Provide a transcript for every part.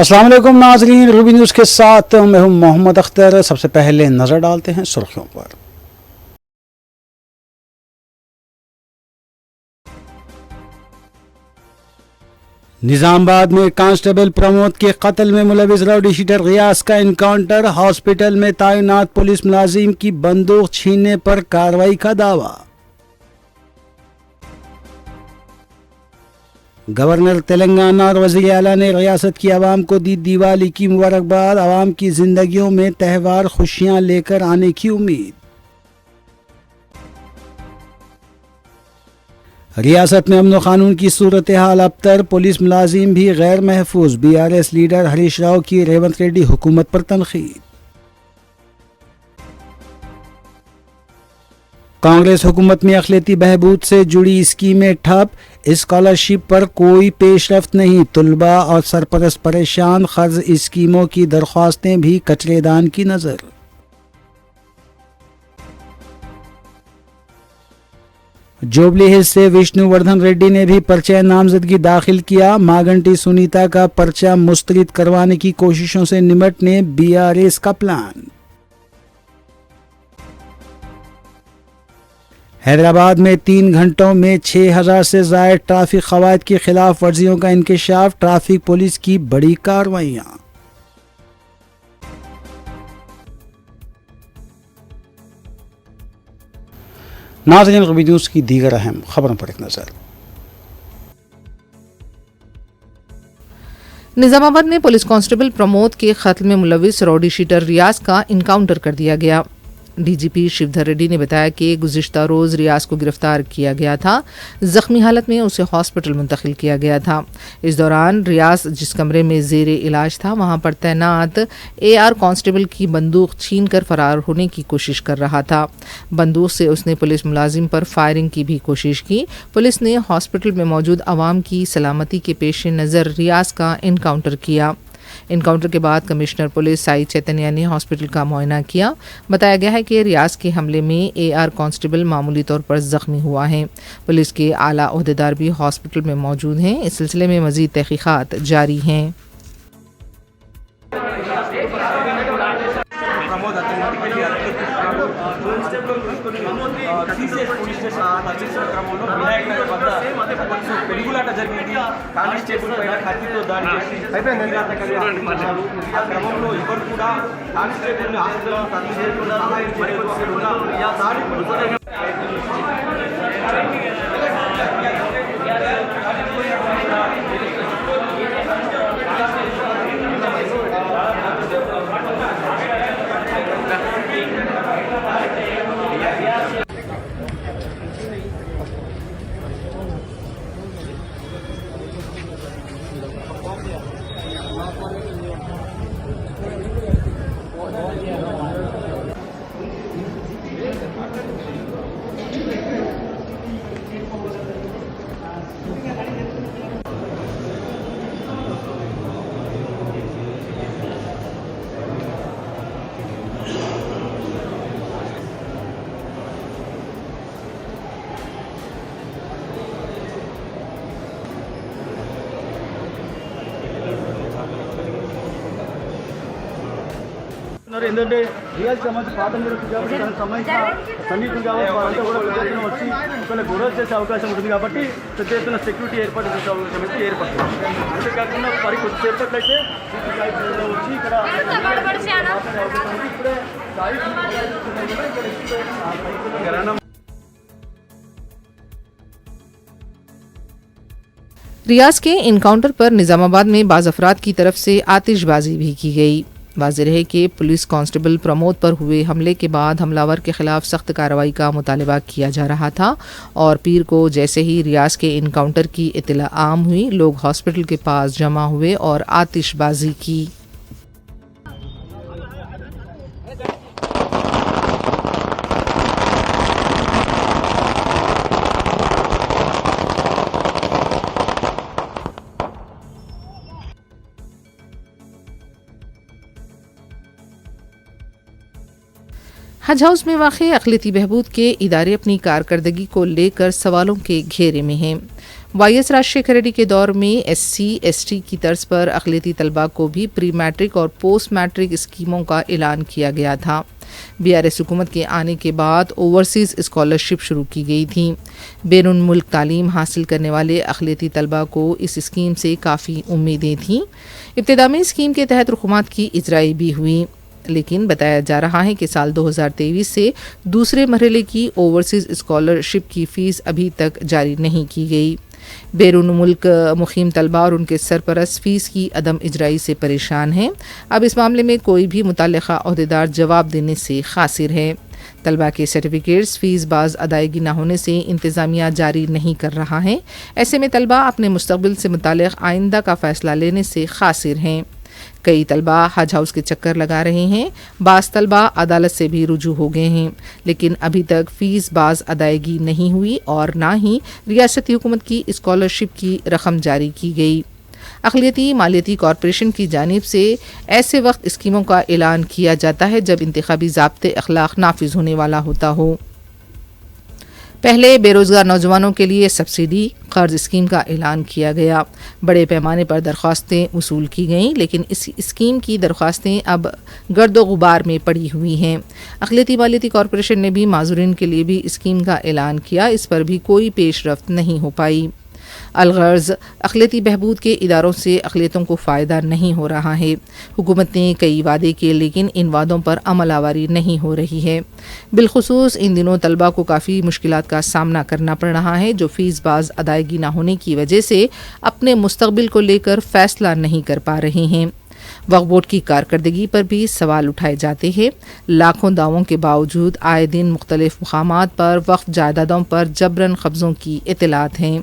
السلام علیکم ناظرین، روبی نیوز کے ساتھ میں ہوں محمد اختر۔ سب سے پہلے نظر ڈالتے ہیں سرخیوں پر۔ نظام آباد میں کانسٹیبل پرمود کے قتل میں ملوث راؤڈی شیٹر ریاض کا انکاؤنٹر، ہاسپٹل میں تعینات پولیس ملازم کی بندوق چھیننے پر کارروائی کا دعویٰ۔ گورنر تلنگانہ اور وزیر اعلیٰ نے ریاست کی عوام کو دی دیوالی کی مبارکباد، عوام کی زندگیوں میں تہوار خوشیاں لے کر آنے کی امید۔ ریاست میں امن و قانون کی صورتحال ابتر، پولیس ملازم بھی غیر محفوظ، B R S leader Harish Rao کی ریونت ریڈی حکومت پر تنقید۔ کانگریس حکومت میں اقلیتی بہبود سے جڑی اسکیمیں ٹھپ، اسکالرشپ پر کوئی پیش رفت نہیں، طلباء اور سرپرست پریشان، قرض اسکیموں کی درخواستیں بھی کچرے دان کی نظر۔ جوبلی ہلز سے وشنو وردھن ریڈی نے بھی پرچہ نامزدگی داخل کیا، ماگنٹی سنیتا کا پرچہ مسترد کروانے کی کوششوں سے نمٹنے بی آر ایس کا پلان۔ حیدرآباد میں 3 گھنٹوں میں 6000 سے زائد ٹریفک قواعد کی خلاف ورزیوں کا انکشاف، ٹریفک پولیس کی بڑی کارروائیاں۔ ناظرین، روبی نیوز کی دیگر اہم خبروں پر ایک نظر۔ نظام آباد میں پولیس کانسٹیبل پرمود کے قتل میں ملوث راؤڈی شیٹر ریاض کا انکاؤنٹر کر دیا گیا۔ ڈی جی پی شیودھر ریڈی نے بتایا کہ گزشتہ روز ریاض کو گرفتار کیا گیا تھا، زخمی حالت میں اسے ہاسپٹل منتقل کیا گیا تھا۔ اس دوران ریاض جس کمرے میں زیر علاج تھا، وہاں پر تعینات اے آر کانسٹیبل کی بندوق چھین کر فرار ہونے کی کوشش کر رہا تھا۔ بندوق سے اس نے پولیس ملازم پر فائرنگ کی بھی کوشش کی۔ پولیس نے ہاسپٹل میں موجود عوام کی سلامتی کے پیش نظر ریاض کا انکاؤنٹر کیا۔ انکاؤنٹر کے بعد کمشنر پولیس سائی چیتنیا نے ہاسپٹل کا معائنہ کیا۔ بتایا گیا ہے کہ ریاض کے حملے میں اے آر کانسٹیبل معمولی طور پر زخمی ہوا ہے۔ پولیس کے اعلیٰ عہدیدار بھی ہاسپٹل میں موجود ہیں۔ اس سلسلے میں مزید تحقیقات جاری ہیں۔ పెరుగులాట జరిగింది, కానిస్టేబుల్ పైన కత్తితో దాడి చేసి ఆ క్రమంలో ఎవరు కూడా కానిస్టేబుల్ని హాస్పిటల్ తరలించకుండా సహాయం చేయలేదు। ఏంటంటే రియల్ సంబంధించి పాత సంబంధించిన సంగీతం కావచ్చు, వాళ్ళంతా కూడా పెద్ద ఎత్తున వచ్చి ఒకవేళ గొడవ చేసే అవకాశం ఉంటుంది కాబట్టి పెద్ద ఎత్తున సెక్యూరిటీ ఏర్పాటు చేసే అవకాశం అయితే ఏర్పడుతుంది। అంతేకాకుండా మరి కొద్దిసేపట్లయితే వచ్చి ఇక్కడ ఇప్పుడే ریاض کے انکاؤنٹر پر نظام آباد میں بعض افراد کی طرف سے آتش بازی بھی کی گئی۔ واضح ہے کہ پولیس کانسٹیبل پرمود پر ہوئے حملے کے بعد حملہ آور کے خلاف سخت کارروائی کا مطالبہ کیا جا رہا تھا، اور پیر کو جیسے ہی ریاض کے انکاؤنٹر کی اطلاع عام ہوئی، لوگ ہاسپٹل کے پاس جمع ہوئے اور آتش بازی کی۔ حج ہاؤس میں واقع اقلیتی بہبود کے ادارے اپنی کارکردگی کو لے کر سوالوں کے گھیرے میں ہیں۔ YS राजशेखर रेड्डी के दौर में SC ST की तर्ज पर अक़लियती तलबा को भी प्री मैट्रिक और पोस्ट मैट्रिक स्कीमों का ऐलान किया गया था। BRS हुकूमत के आने के बाद ओवरसीज़ स्कॉलरशिप शुरू की गई थी। बैरून मुल्क तालीम हासिल करने वाले अक़लियती तलबा को इस स्कीम से काफ़ी उम्मीदें थीं। इब्तिदा में स्कीम के तहत रुक़ूमात की इजराई भी हुई, लेकिन बताया जा रहा है कि साल 2023 से दूसरे मरहले की ओवरसीज़ स्कॉलरशिप की फ़ीस अभी तक जारी नहीं की गई। बैरून मुल्क मुक़ीम तलबा और उनके सरपरस्त फ़ीस की अदम इजराई से परेशान हैं। अब इस मामले में कोई भी मुतल्लिक़ा अहदेदार जवाब देने से क़ासिर है। तलबा के सर्टिफिकेट्स फ़ीस बाज़ अदायगी न होने से इंतज़ामिया जारी नहीं कर रहा है। ऐसे में तलबा अपने मुस्तक़बिल से मुताल्लिक़ आइंदा का फ़ैसला लेने से क़ासिर हैं। कई तलबा हज हाउस के चक्कर लगा रहे हैं। बाज़ तलबा अदालत से भी रुजू हो गए हैं, लेकिन अभी तक फ़ीस बाज़ अदायगी नहीं हुई और ना ही रियासती हुकूमत की स्कॉलरशिप की रकम जारी की गई। अक़लियती मालियती कॉरपोरेशन की जानिब से ऐसे वक्त स्कीमों का ऐलान किया जाता है जब इंतखाबी ज़ाब्ते अखलाक नाफिज होने वाला होता हो। पहले बेरोज़गार नौजवानों के लिए सब्सिडी कर्ज स्कीम का ऐलान किया गया। बड़े पैमाने पर दरख्वास्तें वसूल की गईं, लेकिन इस स्कीम की दरख्वास्तें अब गर्दो गुबार में पड़ी हुई हैं। अक़लियती मालियती कॉरपोरेशन ने भी माज़ूरीन के लिए भी स्कीम का ऐलान किया, इस पर भी कोई पेशरफ्त नहीं हो पाई। अलगर्ज अक़लियती बहबूद के इदारों से अक़लियतों को फ़ायदा नहीं हो रहा है। हुकूमत ने कई वादे किए, लेकिन इन वादों पर अमल आवारी नहीं हो रही है। बिलखुसूस इन दिनों तलबा को काफ़ी मुश्किलात का सामना करना पड़ रहा है, जो फ़ीस बाज़ अदायगी न होने की वजह से अपने मुस्तक़बिल को लेकर फ़ैसला नहीं कर पा रहे हैं। वक्फ बोर्ड की कारकर्दगी पर भी सवाल उठाए जाते हैं। लाखों दावों के बावजूद आए दिन मुख्तलिफ मकामात पर वक्फ जायदादों पर जबरन कब्ज़ों की इत्तलात हैं।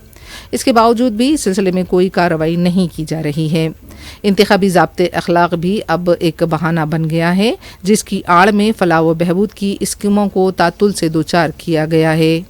इसके बावजूद भी इस सिलसिले में कोई कार्रवाई नहीं की जा रही है। इंतखाबी ज़ाब्ते अखलाक भी अब एक बहाना बन गया है, जिसकी आड़ में फलाह व बहबूद की स्कीमों को तातुल से दो चार किया गया है।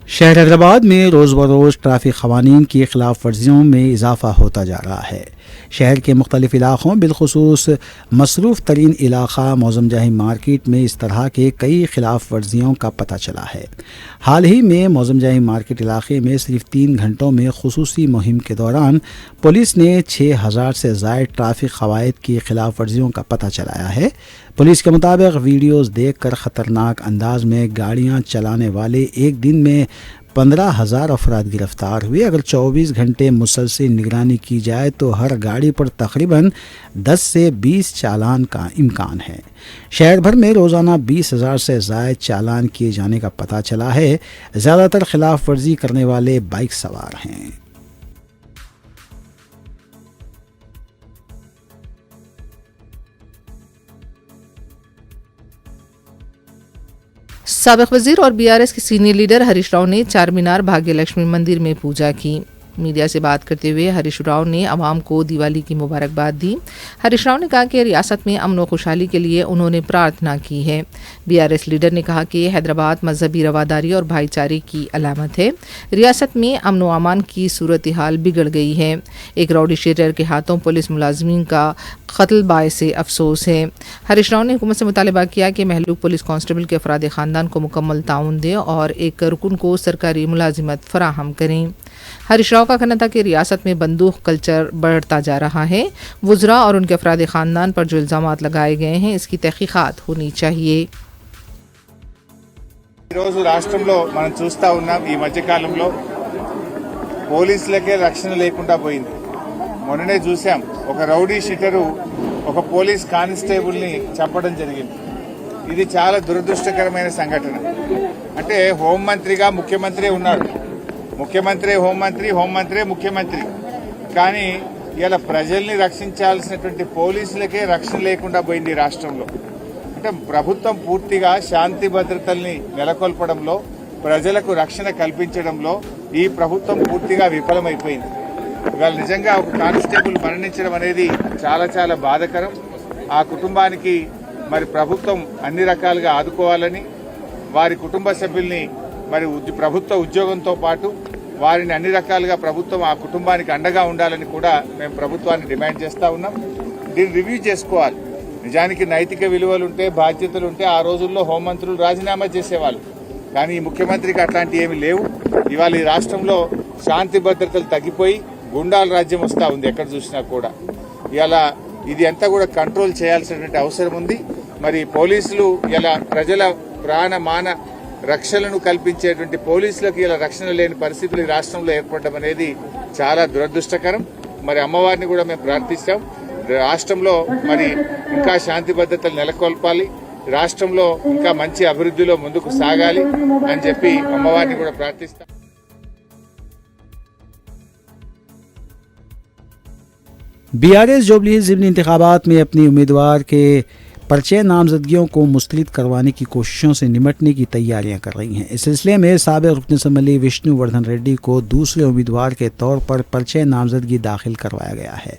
शहर हैदराबाद में रोज़ बरोज़ ट्रैफिक क़वानीन की खिलाफ वर्जियों में इजाफ़ा होता जा रहा है। शहर के मुख्तलिफ़ इलाक़ों बिलखुसूस मसरूफ़ तरीन इलाक़ा मौज़म जाही मार्केट में इस तरह के कई खिलाफ वर्जियों का पता चला है। हाल ही में मौज़म जाही मार्केट इलाक़े में सिर्फ 3 घंटों में खुसूसी मुहिम के दौरान पुलिस ने 6000 से ज़ायद ट्रैफिक क़वाइद की खिलाफ वर्जियों का पता चलाया है। पुलिस के मुताबिक वीडियोज़ देख कर ख़तरनाक अंदाज में गाड़ियाँ चलाने वाले एक दिन में 15,000 अफराद गिरफ्तार हुए। अगर 24 घंटे मुसलसल निगरानी की जाए तो हर गाड़ी पर तकरीबन 10 से 20 चालान का इम्कान है। शहर भर में रोज़ाना 20,000 से ज़ायद चालान किए जाने का पता चला है। ज़्यादातर खिलाफ वर्जी करने वाले बाइक सवार हैं। साबिक़ वज़ीर और BRS के सीनियर लीडर हरीश राव ने चार मीनार भाग्य लक्ष्मी मंदिर में पूजा की। मीडिया से बात करते हुए हरीश राव ने आवाम को दिवाली की मुबारकबाद दी। हरीश राव ने कहा कि रियासत में अमन व खुशहाली के लिए उन्होंने प्रार्थना की है। BRS लीडर ने कहा कि हैदराबाद मजहबी रवादारी और भाईचारे की अलामत है। रियासत में अमन व अमान की सूरत हाल बिगड़ गई है। एक राउडी शीटर के हाथों पुलिस मुलाजमीन का कत्ल बायसे अफसोस है। हरीश राव ने हुकूमत से मुतालबा किया कि महलूक पुलिस कांस्टेबल के अफराद ख़ानदान को मुकम्मल ताउन दें और एक रुकन को सरकारी मुलाजिमत फराहम करें। हरीश राव का कहना था कि रियासत में बंदूक कल्चर बढ़ता जा रहा है। वुज़रा और उनके अफराद ख़ानदान पर जो इल्ज़ामात लगाए गए हैं इसकी तहक़ीक़ात होनी चाहिए। ఈరోజు రాష్ట్రంలో మనం చూస్తూ ఉన్నాం, ఈ మధ్యకాలంలో పోలీసులకే రక్షణ లేకుండా పోయింది. మొన్ననే చూసాం, ఒక రౌడీ షీటరు ఒక పోలీస్ కానిస్టేబుల్ని చంపడం జరిగింది. ఇది చాలా దురదృష్టకరమైన సంఘటన. అంటే హోంమంత్రిగా ముఖ్యమంత్రి ఉన్నాడు, ముఖ్యమంత్రి హోంమంత్రి, హోంమంత్రి ముఖ్యమంత్రి. కానీ ఇలా ప్రజల్ని రక్షించాల్సినటువంటి పోలీసులకే రక్షణ లేకుండా పోయింది రాష్ట్రంలో. అంటే ప్రభుత్వం పూర్తిగా శాంతి భద్రతల్ని నెలకొల్పడంలో, ప్రజలకు రక్షణ కల్పించడంలో ఈ ప్రభుత్వం పూర్తిగా విఫలమైపోయింది. ఇవాళ నిజంగా ఒక కానిస్టేబుల్ మరణించడం అనేది చాలా చాలా బాధాకరం. ఆ కుటుంబానికి మరి ప్రభుత్వం అన్ని రకాలుగా ఆదుకోవాలని, వారి కుటుంబ సభ్యుల్ని మరి ప్రభుత్వ ఉద్యోగంతో పాటు వారిని అన్ని రకాలుగా ప్రభుత్వం ఆ కుటుంబానికి అండగా ఉండాలని కూడా మేము ప్రభుత్వాన్ని డిమాండ్ చేస్తూ ఉన్నాం. దీన్ని రివ్యూ చేసుకోవాలి. నిజానికి నైతిక విలువలు ఉంటే, బాధ్యతలు ఉంటే ఆ రోజుల్లో హోంమంత్రులు రాజీనామా చేసేవాళ్ళు. కానీ ఈ ముఖ్యమంత్రికి అట్లాంటివి ఏమీ లేవు. ఇవాళ ఈ రాష్ట్రంలో శాంతి భద్రతలు తగ్గిపోయి గుండాల రాజ్యం వస్తూ ఉంది ఎక్కడ చూసినా కూడా. ఇలా ఇది అంతా కూడా కంట్రోల్ చేయాల్సినటువంటి అవసరం ఉంది. మరి పోలీసులు ఇలా ప్రజల ప్రాణ మాన రక్షణను కల్పించేటువంటి పోలీసులకు ఇలా రక్షణ లేని పరిస్థితులు ఈ రాష్ట్రంలో ఏర్పడడం అనేది చాలా దురదృష్టకరం. మరి అమ్మవారిని కూడా మేము ప్రార్థిస్తాం, రాష్ట్రంలో మరి ఇంకా శాంతి భద్రతలు నెలకొల్పాలి, రాష్ట్రంలో ఇంకా మంచి అభివృద్ధిలో ముందుకు సాగాలి అని చెప్పి అమ్మవారిని కూడా ప్రార్థిస్తాం. बीआरएस जोबली ज़िमनी इंतखाबात में अपनी उम्मीदवार के पर्चे नामजदगियों को मुस्तरद करवाने की कोशिशों से निमटने की तैयारियां कर रही हैं। इस सिलसिले में साबिक़ रुकन असम्बली विष्णु वर्धन रेड्डी को दूसरे उम्मीदवार के तौर पर पर्चे नामजदगी दाखिल करवाया गया है।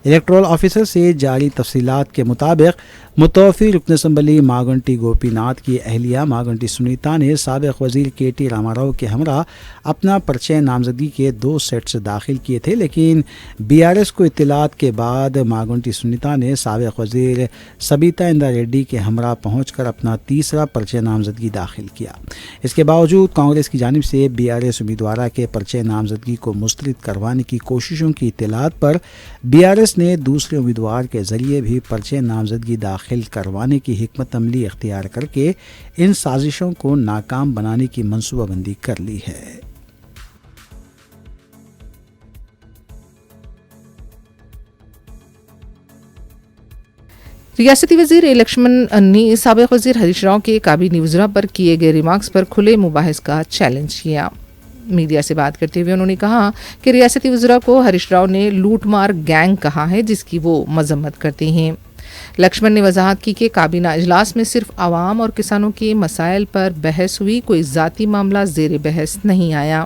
इलेक्टोरल ऑफिसर से जारी तफसीलात के मुताबिक मुतवफ़ी रुकन असम्बली मागंटी गोपीनाथ की अहलिया मागंटी सुनीता ने साबिक़ वज़ीर KT रामाराव के हमरा अपना पर्चे नामजदगी के 2 सेट्स दाखिल किए थे, लेकिन BRS को इत्तलात के बाद मागंटी सुनीता ने साबिक़ वज़ीर सबिता इंदा रेड्डी के हमरा पहुंचकर अपना तीसरा पर्चे नामजदगी दाखिल किया। इसके बावजूद कांग्रेस की जानिब से BRS उम्मीदवार के पर्चे नामजदगी को मुस्तरद करवाने की कोशिशों की इत्तलात पर BRS ने दूसरे उम्मीदवार के ज़रिए भी पर्चे नामजदगी दाखिल करवाने की हिकमत अमली इख्तियार करके इन साजिशों को नाकाम बनाने की मनसूबाबंदी कर ली है। रियासती वज़ीर ए लक्ष्मण ने साबिक़ वज़ीर हरीश राव के काबीना वज़रा पर किए गए रिमार्क्स पर खुले मुबाहिस का चैलेंज किया। मीडिया से बात करते हुए उन्होंने कहा कि रियासती वज़रा को हरीश राव ने लूटमार गैंग कहा है, जिसकी वो मजम्मत करते हैं। लक्ष्मण ने वजाहत की कि काबीना इजलास में सिर्फ आवाम और किसानों के मसाइल पर बहस हुई, कोई ज़ाती मामला ज़ेर बहस नहीं आया।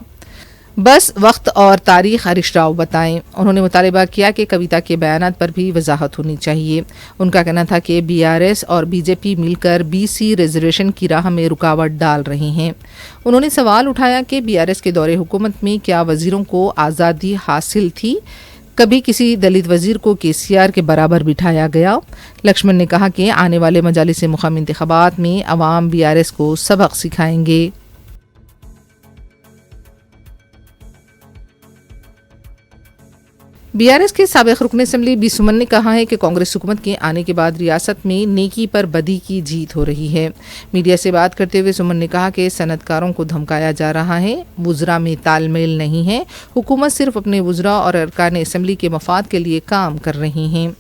बस वक्त और तारीख हरीश राव बताएं। उन्होंने मुतालबा किया कि कविता के बयानात पर भी वजाहत होनी चाहिए। उनका कहना था कि BRS और BJP मिलकर BC रिजर्वेशन की राह में रुकावट डाल रहे हैं। उन्होंने सवाल उठाया कि BRS के दौरे हुकूमत में क्या वज़ीरों को आज़ादी हासिल थी? कभी किसी दलित वज़ीर को KCR के बराबर बिठाया गया? लक्ष्मण ने कहा कि आने वाले मजालिस मुक़ामी इंतख़ाबात में अवाम BRS को सबक सिखाएंगे। BRS के साबिक़ रुकन असम्बली बी सुमन ने कहा है कि कांग्रेस हुकूमत के आने के बाद रियासत में नेकी पर बदी की जीत हो रही है। मीडिया से बात करते हुए सुमन ने कहा कि सनतकारों को धमकाया जा रहा है, वुज़रा में तालमेल नहीं है, हुकूमत सिर्फ अपने वुज़रा और अरकान असम्बली के मफाद के लिए काम कर रही हैं।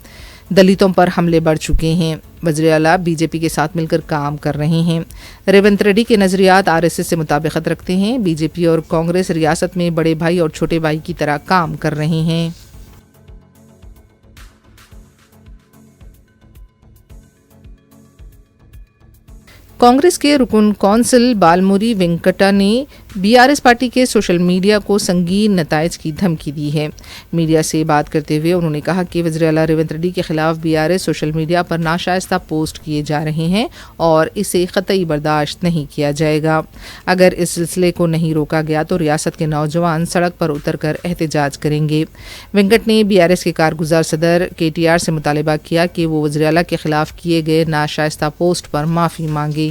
दलितों पर हमले बढ़ चुके हैं, वज़ीर आला BJP के साथ मिलकर काम कर रहे हैं। रेवंत रेड्डी के नज़रियात RSS से मुताबिकत रखते हैं। BJP और कांग्रेस रियासत में बड़े भाई और छोटे भाई की तरह काम कर रहे हैं। कांग्रेस के रुकन कौंसिल बालमुरी वेंकटा ने BRS पार्टी के सोशल मीडिया को संगीन नताइज की धमकी दी है। मीडिया से बात करते हुए उन्होंने कहा कि वज़ीर आला रेवंत रेड्डी के खिलाफ BRS सोशल मीडिया पर नाशाइस्ता पोस्ट किए जा रहे हैं और इसे क़तई बर्दाश्त नहीं किया जाएगा। अगर इस सिलसिले को नहीं रोका गया तो रियासत के नौजवान सड़क पर उतर कर एहतजाज करेंगे। वेंकट ने BRS के कारगुजार सदर KTR से मुतालबा किया कि वो वज़ीर आला के खिलाफ किए गए नाशाइस्ता पोस्ट पर माफ़ी मांगे।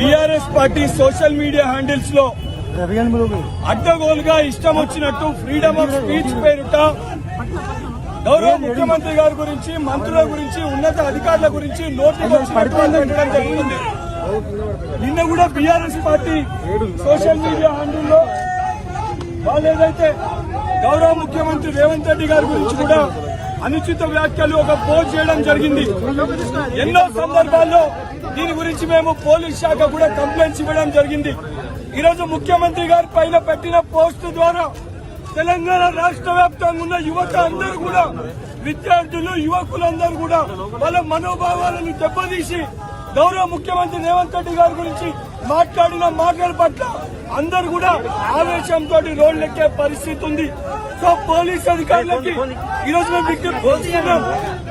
BRS party social media handles లో అడ్డగోలుగా ఇష్టం వచ్చినట్టు ఫ్రీడమ్ ఆఫ్ స్పీచ్ పేరుట గౌరవ ముఖ్యమంత్రి గారి గురించి, మంత్రుల గురించి, ఉన్నత అధికారుల గురించి నోటికి వచ్చినట్టు పెట్టడం జరుగుతుంది. నిన్న కూడా బీఆర్ఎస్ పార్టీ సోషల్ మీడియా హ్యాండిల్లో వాళ్ళు ఏదైతే గౌరవ ముఖ్యమంత్రి రేవంత్ రెడ్డి గారి గురించి కూడా అనుచిత వ్యాఖ్యలు ఒక పోస్ట్ చేయడం జరిగింది. ఎన్నో సందర్భాల్లో దీని గురించి మేము పోలీస్ శాఖ కూడా కంప్లైంట్స్ ఇవ్వడం జరిగింది. ఈరోజు ముఖ్యమంత్రి గారి పైన పెట్టిన పోస్టు ద్వారా తెలంగాణ రాష్ట్ర వ్యాప్తంగా ఉన్న యువత అందరూ కూడా, విద్యార్థులు, యువకులందరూ కూడా వాళ్ళ మనోభావాలను దెబ్బతీసి గౌరవ ముఖ్యమంత్రి రేవంత్ రెడ్డి గారి గురించి మాట్లాడిన మాటల పట్ల అందరూ కూడా ఆవేశంతో రోడ్లెక్కే పరిస్థితి ఉంది. సో పోలీస్ అధికారులకి ఈరోజు మేము విజ్ఞప్తి చేస్తున్నాం.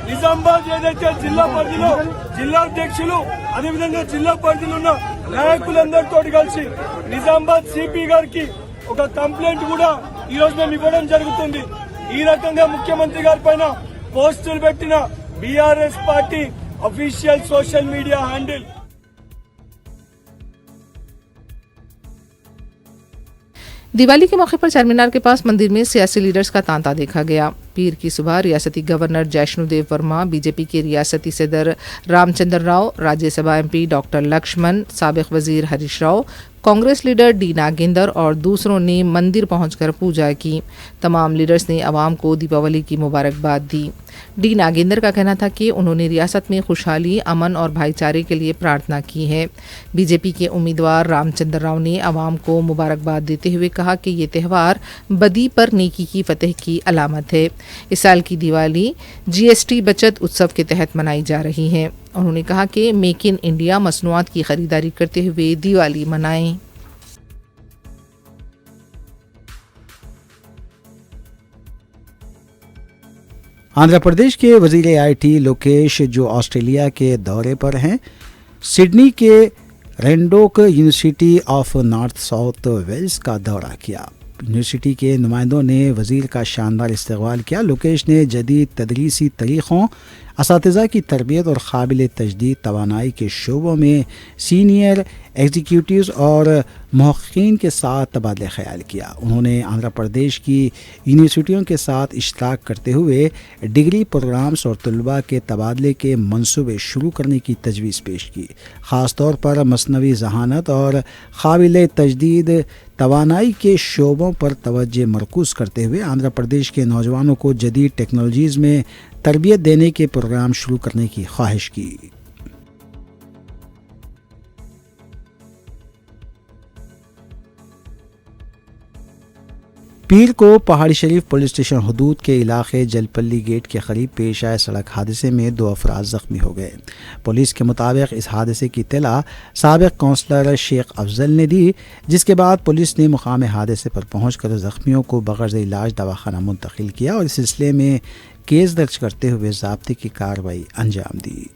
నిజామాబాద్ ఏదైతే జిల్లా పరిధిలో జిల్లా అధ్యక్షులు, అదేవిధంగా జిల్లా పరిధిలో ఉన్న నాయకులందరితో కలిసి నిజామాబాద్ సిపి గారికి ఒక కంప్లైంట్ కూడా ఈరోజు మేము ఇవ్వడం జరుగుతుంది. ఈ రకంగా ముఖ్యమంత్రి గారి పైన పోస్టులు పెట్టిన BRS party official social media handle. Diwali के मौके पर चारमीनार के पास मंदिर में सियासी लीडर्स का तांता देखा गया। पीर की सुबह रियासती गवर्नर जैष्णुदेव वर्मा, बीजेपी के रियासती सदर रामचंद्र राव, राज्यसभा एमपी डॉक्टर लक्ष्मण, साबिक वजीर हरीश राव, कांग्रेस लीडर डी नागेंदर और दूसरों ने मंदिर पहुंचकर पूजा की। तमाम लीडर्स ने आवाम को दीपावली की मुबारकबाद दी। डी नागेंदर का कहना था कि उन्होंने रियासत में खुशहाली, अमन और भाईचारे के लिए प्रार्थना की है। बीजेपी के उम्मीदवार रामचंद्र राव ने आवाम को मुबारकबाद देते हुए कहा कि ये त्यौहार बदी पर नेकी की फतेह की अलामत है। इस साल की दिवाली जीएसटी बचत उत्सव के तहत मनाई जा रही है। उन्होंने कहा कि मेक इन इंडिया मसनूआत की खरीदारी करते हुए दिवाली मनाएं। आंध्र प्रदेश के वजीर आईटी लोकेश, जो ऑस्ट्रेलिया के दौरे पर हैं, सिडनी के Randwick university of North South Wales का दौरा किया। यूनिवर्सिटी के नुमाइंदों ने वजीर का शानदार इस्तकबाल किया। लोकेश ने जदीद तदरीसी तरीक़ों, असातिज़ा की तरबियत और काबिल तजदीद तवानाई के शोबों में सीनियर एग्जीक्यूटिव्स और मुहक्कीन के साथ तबादला ख्याल किया। उन्होंने आंध्र प्रदेश की यूनिवर्सिटियों के साथ इश्तराक करते हुए डिग्री प्रोग्राम्स और तलबा के तबादले के मंसूबे शुरू करने की तजवीज़ पेश की। ख़ास तौर पर मसनवी जहानत और काबिल तजदीद तवानाई के शोबों पर तवज्जो मरकूज़ करते हुए आंध्र प्रदेश के नौजवानों को जदीद टेक्नोलॉजीज़ में तरबियत देने के प्रोग्राम शुरू करने की ख्वाहिश की। पीर को पहाड़ी शरीफ पुलिस स्टेशन हदूद के इलाके जलपल्ली गेट के करीब पेश आए सड़क हादसे में 2 अफराद ज़ख्मी हो गए। पुलिस के मुताबिक इस हादसे की इत्तला साबिक काउंसलर शेख अफजल ने दी, जिसके बाद पुलिस ने मुकाम हादसे पर पहुंचकर ज़ख्मियों को बग़र्ज़ इलाज दवाखाना मुंतकिल किया और इस सिलसिले में केस दर्ज करते हुए ज़ाब्ते की कार्रवाई अंजाम दी।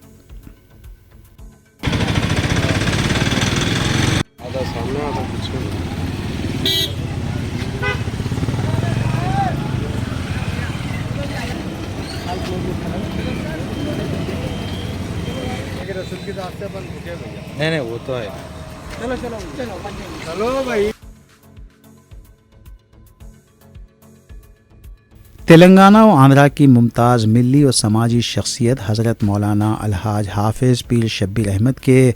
नहीं वो तो है। चलो भाई। तेलंगाना व आंध्रा की मुमताज़ मिली और समाजी शख्सियत हज़रत मौलाना अलहाज हाफिज़ पीर शब्बीर अहमद के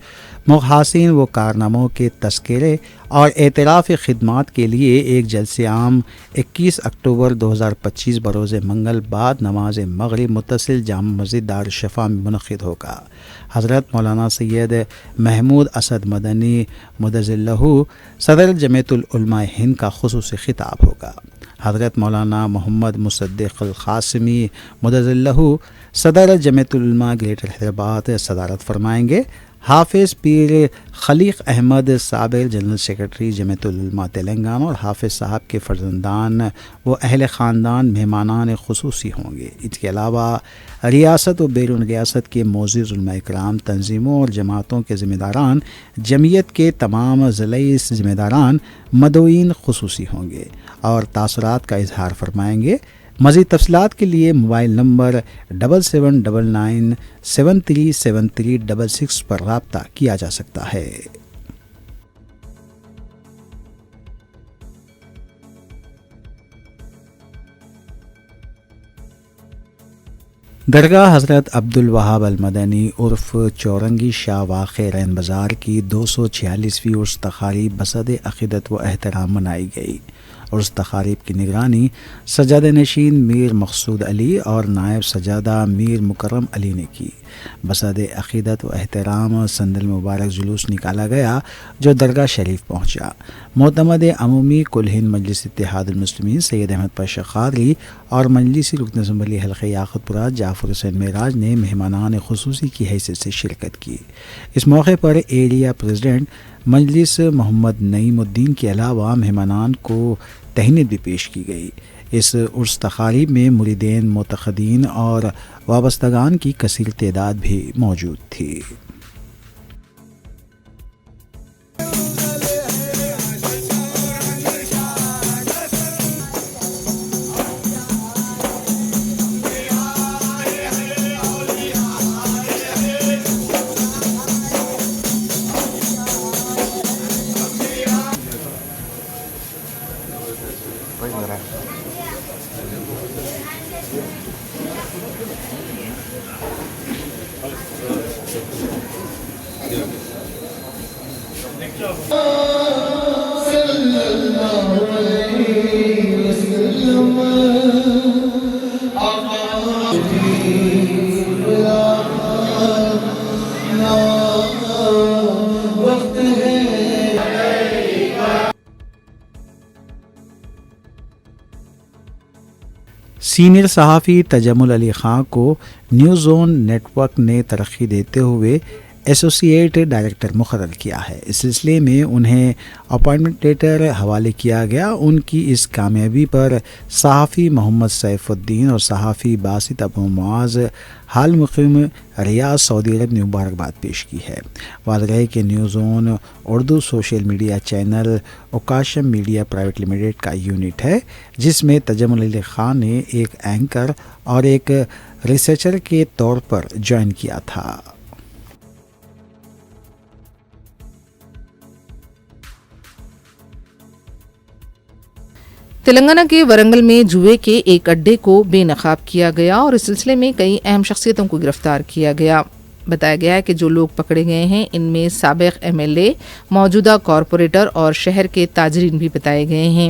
मुहासिन व कारनामों के तस्करे और एतराफ़ खिदमात के लिए एक जलसे आम 21 अक्टूबर 2025 बरोज़ मंगल बाद नमाज मगरिब मुत्तसिल जामा मस्जिद दारुश्शफ़ा में मुनक़िद होगा। हज़रत मौलाना सैयद महमूद असद मदनी मुदज़िल्लहु सदर जमीयतुल उलमा हिंद का ख़ुसूसी खिताब होगा। हज़रत मौलाना मोहम्मद मुसद्दिक़ अल क़ासिमी मुदज़िल्लहु सदर जमीयतुल उलमा ग्रेटर हैदराबाद सदारत फरमाएंगे। हाफिज़ पीर खलीक़ अहमद साबिर जनरल सेक्रेटरी जमीयतुल उलमा तेलंगाना और हाफिज़ साहब के फ़र्जंदान व अहल ख़ानदान मेहमानान ख़ुसूसी होंगे। इसके अलावा रियासत व बैरून रियासत के मोअज़्ज़िज़ उलमा इकराम, तंजीमों और जमातों के ज़िम्मेदारान, जमीयत के तमाम ज़िलई ज़िम्मेदारान, मदऊईन ख़ुसूसी होंगे और तासुरात का इजहार फरमाएंगे। मज़ीद तफ़सीलात के लिए मोबाइल नंबर 7799737366 पर रब्ता किया जा सकता है। درگاہ حضرت عبدالوہاب المدنی عرف چورنگی شاہ واقع رین بازار کی 246ویں عرس تقاریب بصد عقیدت و احترام منائی گئی۔ عرس تقاریب کی نگرانی سجادہ نشین میر مقصود علی اور نائب سجادہ میر مکرم علی نے کی۔ بصد عقیدت و احترام سندل مبارک جلوس نکالا گیا جو درگاہ شریف پہنچا۔ معتمد عمومی کل ہند مجلس اتحاد المسلمین سید احمد پاشا قادری اور مجلسی رکن اسمبلی حلقہ یاقوت پورہ جعفر حسین معراج نے مہمانان خصوصی کی حیثیت سے شرکت کی۔ اس موقع پر ایریا پریزیڈنٹ مجلس محمد نعیم الدین کے علاوہ مہمانان کو تہنیت بھی پیش کی گئی۔ اس عرس تقاریب میں مریدین، معتقدین اور وابستگان کی کثیر تعداد بھی موجود تھی۔ سینئر صحافی تجمل علی خان کو نیوز زون نیٹ ورک نے ترقی دیتے ہوئے ایسوسیٹ ڈائریکٹر مقرر کیا ہے۔ اس سلسلے میں انہیں اپائنٹمنٹ لیٹر حوالے کیا گیا۔ ان کی اس کامیابی پر صحافی محمد سیف الدین اور صحافی باسط ابو معاذ حال مقیم ریاض سعودی عرب نے مبارکباد پیش کی ہے۔ واضح ہے کہ news zone Urdu social media channel اوکاشم میڈیا پرائیویٹ لمیٹڈ کا یونٹ ہے، جس میں تجمل علی خان نے ایک اینکر اور ایک ریسرچر کے طور پر جوائن کیا تھا۔ تلنگانہ کے ورنگل میں جوئے کے ایک اڈے کو بے نقاب کیا گیا اور اس سلسلے میں کئی اہم شخصیتوں کو گرفتار کیا گیا۔ بتایا گیا ہے کہ جو لوگ پکڑے گئے ہیں ان میں سابق MLA، موجودہ کارپوریٹر اور شہر کے تاجرین بھی بتائے گئے ہیں۔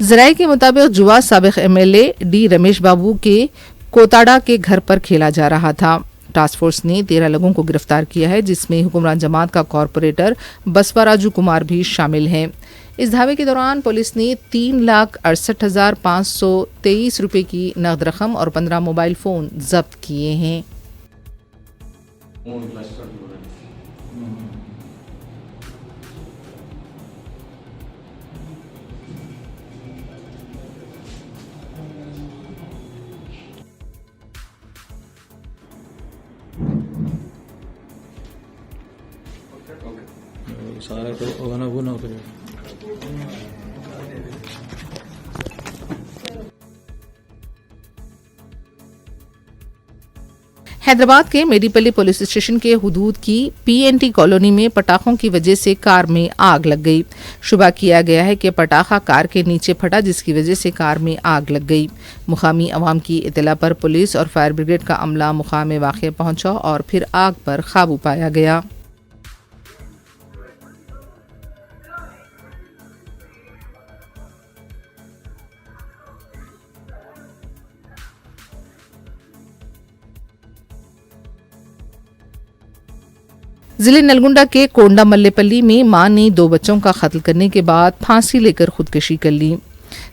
ذرائع کے مطابق جوا سابق MLA ڈی رمیش بابو کے کوتاڑا کے گھر پر کھیلا جا رہا تھا۔ ٹاسک فورس نے 13 لوگوں کو گرفتار کیا ہے، جس میں حکمران جماعت کا کارپوریٹر بسوا راجو کمار بھی شامل ہیں۔ اس دھاوے کے دوران پولیس نے 3,68,523 روپے کی نقد رقم اور 15 موبائل فون ضبط کیے ہیں۔ حیدرآباد کے میڈیپلی پولیس اسٹیشن کے حدود کی PNT کالونی میں پٹاخوں کی وجہ سے کار میں آگ لگ گئی۔ شبہ کیا گیا ہے کہ پٹاخہ کار کے نیچے پھٹا، جس کی وجہ سے کار میں آگ لگ گئی۔ مقامی عوام کی اطلاع پر پولیس اور فائر بریگیڈ کا عملہ مقام واقعہ پہنچا اور پھر آگ پر قابو پایا گیا۔ ضلع نلگنڈا کے کونڈا ملے پلی میں ماں نے 2 بچوں کا قتل کرنے کے بعد پھانسی لے کر خودکشی کر لی۔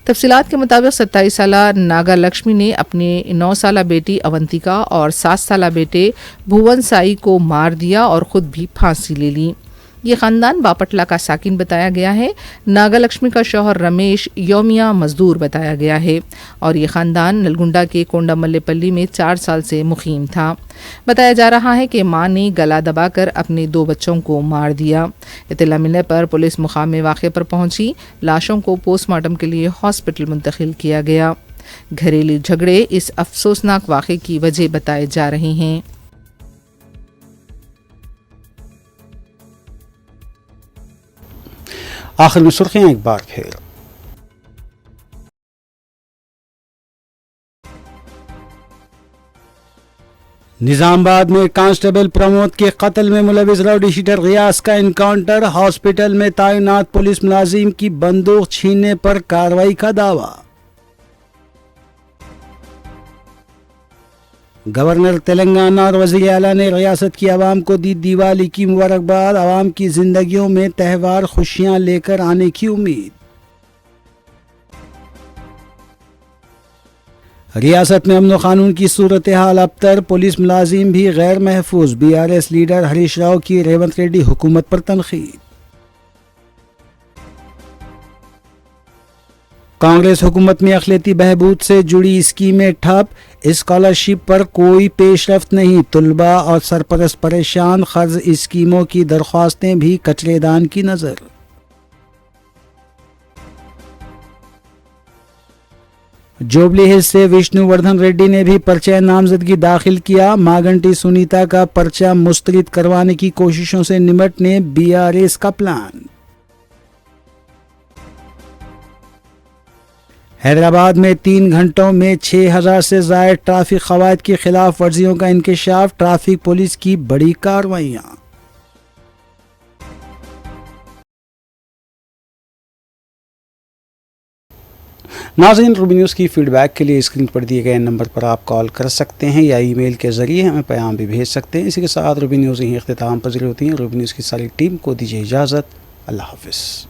تفصیلات کے مطابق 27 سالہ ناگا لکشمی نے اپنے 9 سالہ بیٹی اونتیکا اور 7 سالہ بیٹے بھون سائی کو مار دیا اور خود بھی پھانسی لے لی۔ یہ خاندان باپٹلہ کا ساکن بتایا گیا ہے۔ ناگا لکشمی کا شوہر رمیش یومیہ مزدور بتایا گیا ہے اور یہ خاندان نلگنڈا کے کونڈا ملے پلی میں 4 سال سے مقیم تھا۔ بتایا جا رہا ہے کہ ماں نے گلا دبا کر اپنے 2 بچوں کو مار دیا۔ اطلاع ملنے پر پولیس مقام واقعے پر پہنچی۔ لاشوں کو پوسٹ مارٹم کے لیے ہاسپٹل منتقل کیا گیا۔ گھریلو جھگڑے اس افسوسناک واقعے کی وجہ بتائے جا رہے ہیں۔ آخر میں سرخیاں ایک بار پھر۔ निजामाबाद में कांस्टेबल प्रमोद के कत्ल में मुलविस राउडी शीटर रियाज का एनकाउंटर, हॉस्पिटल में तैनात पुलिस मुलाजिम की बंदूक छीनने पर कार्रवाई का दावा। गवर्नर तेलंगाना और वज़ीर आला ने रियासत की आवाम को दी दिवाली की मुबारकबाद, आवाम की जिंदगियों में त्यौहार खुशियां लेकर आने की उम्मीद। रियासत में अमन कानून की सूरत हाल अबतर, पुलिस मुलाजिम भी गैर महफूज, BRS लीडर हरीश राव की रेवंत रेड्डी हुकूमत पर तनकीद। कांग्रेस हुकूमत में अखिलती बहबूद से जुड़ी स्कीमें ठप, स्कॉलरशिप पर कोई पेशरफ्त नहीं, तलबा और सरपरस्त परेशान, कर्ज स्कीमों की दरख्वास्तें भी कचरेदान की नजर। जोबली हिल्स से विष्णुवर्धन रेड्डी ने भी पर्चा नामजदगी दाखिल किया, मागंटी सुनीता का पर्चा मुस्तरद करवाने की कोशिशों से निमटने BRS का प्लान। हैदराबाद में 3 घंटों में 6000 से ज़ायद ट्रैफिक क़वायद की खिलाफ वर्जियों का इंकशाफ, ट्रैफिक पुलिस की बड़ी कार्रवाइयाँ। नाज़रीन, रूबी न्यूज़ की फीडबैक के लिए स्क्रीन पर दिए गए नंबर पर आप कॉल कर सकते हैं या ईमेल के ज़रिए हमें पैगाम भी भेज सकते हैं। इसी के साथ रूबी न्यूज़ यहीं इख्तिताम पज़ीर होती है। रूबी न्यूज़ की सारी टीम को दीजिए इजाज़त। अल्लाह हाफ़िज़।